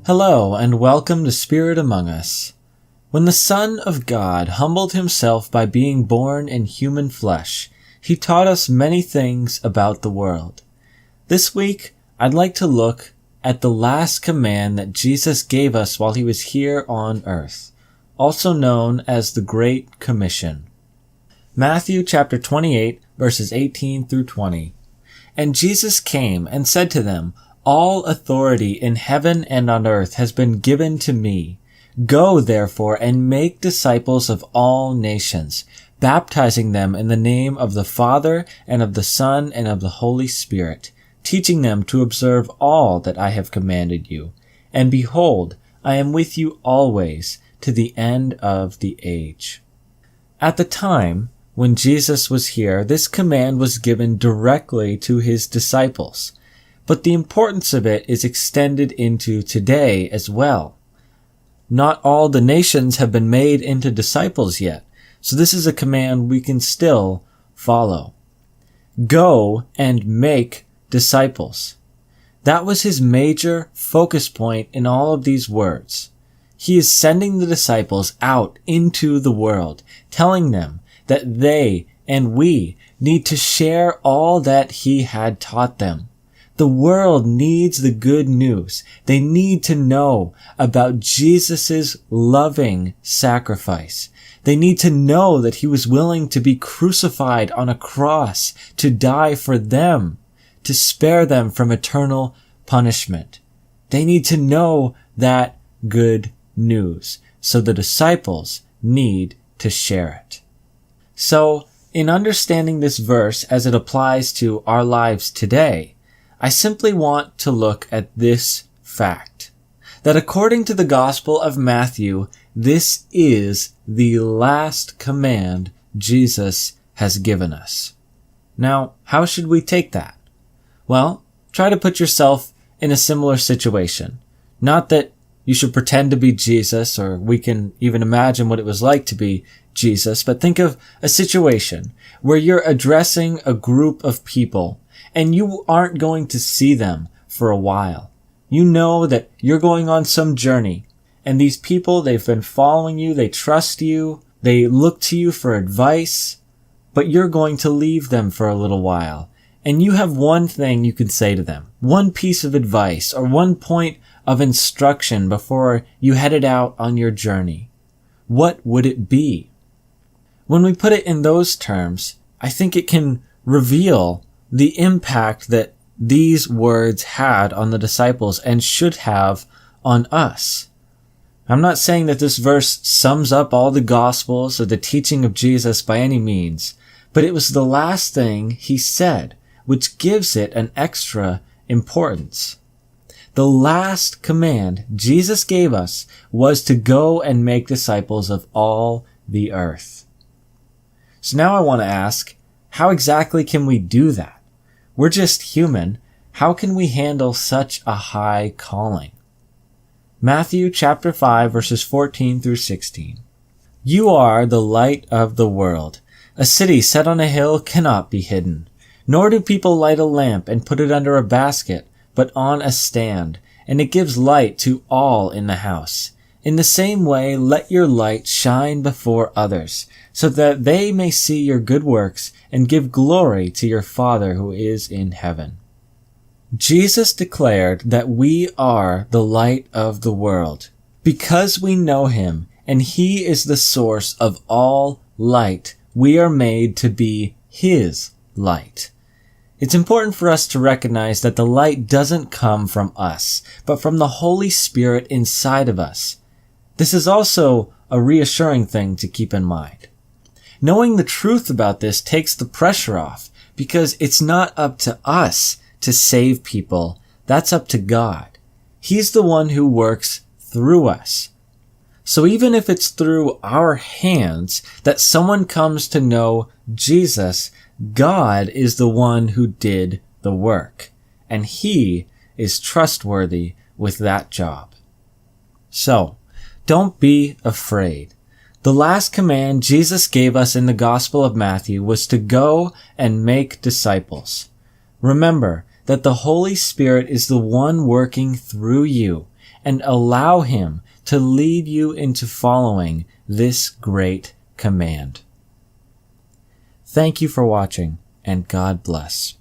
Hello, and welcome to Spirit Among Us. When the Son of God humbled himself by being born in human flesh, he taught us many things about the world. This week, I'd like to look at the last command that Jesus gave us while he was here on earth, also known as the Great Commission. Matthew chapter 28, verses 18 through 20. And Jesus came and said to them, "All authority in heaven and on earth has been given to me. Go, therefore, and make disciples of all nations, baptizing them in the name of the Father and of the Son and of the Holy Spirit, teaching them to observe all that I have commanded you. And behold, I am with you always to the end of the age." At the time when Jesus was here, this command was given directly to his disciples. But the importance of it is extended into today as well. Not all the nations have been made into disciples yet, so this is a command we can still follow. Go and make disciples. That was his major focus point in all of these words. He is sending the disciples out into the world, telling them that they and we need to share all that he had taught them. The world needs the good news. They need to know about Jesus' loving sacrifice. They need to know that he was willing to be crucified on a cross to die for them, to spare them from eternal punishment. They need to know that good news. So the disciples need to share it. So, in understanding this verse as it applies to our lives today, I simply want to look at this fact, that according to the Gospel of Matthew, this is the last command Jesus has given us. Now, how should we take that? Well, try to put yourself in a similar situation. Not that you should pretend to be Jesus, or we can even imagine what it was like to be Jesus, but think of a situation where you're addressing a group of people and you aren't going to see them for a while. You know that you're going on some journey, and these people, they've been following you, they trust you, they look to you for advice, but you're going to leave them for a little while. And you have one thing you can say to them, one piece of advice or one point of instruction before you headed out on your journey. What would it be? When we put it in those terms, I think it can reveal the impact that these words had on the disciples and should have on us. I'm not saying that this verse sums up all the Gospels or the teaching of Jesus by any means, but it was the last thing he said, which gives it an extra importance. The last command Jesus gave us was to go and make disciples of all the earth. So now I want to ask, how exactly can we do that? We're just human. How can we handle such a high calling? Matthew chapter 5 verses 14 through 16. You are the light of the world. A city set on a hill cannot be hidden. Nor do people light a lamp and put it under a basket, but on a stand, and it gives light to all in the house. In the same way, let your light shine before others, so that they may see your good works and give glory to your Father who is in heaven. Jesus declared that we are the light of the world. Because we know him, and he is the source of all light, we are made to be his light. It's important for us to recognize that the light doesn't come from us, but from the Holy Spirit inside of us. This is also a reassuring thing to keep in mind. Knowing the truth about this takes the pressure off, because it's not up to us to save people. That's up to God. He's the one who works through us. So even if it's through our hands that someone comes to know Jesus, God is the one who did the work, and he is trustworthy with that job. So, don't be afraid. The last command Jesus gave us in the Gospel of Matthew was to go and make disciples. Remember that the Holy Spirit is the one working through you, and allow Him to lead you into following this great command. Thank you for watching, and God bless.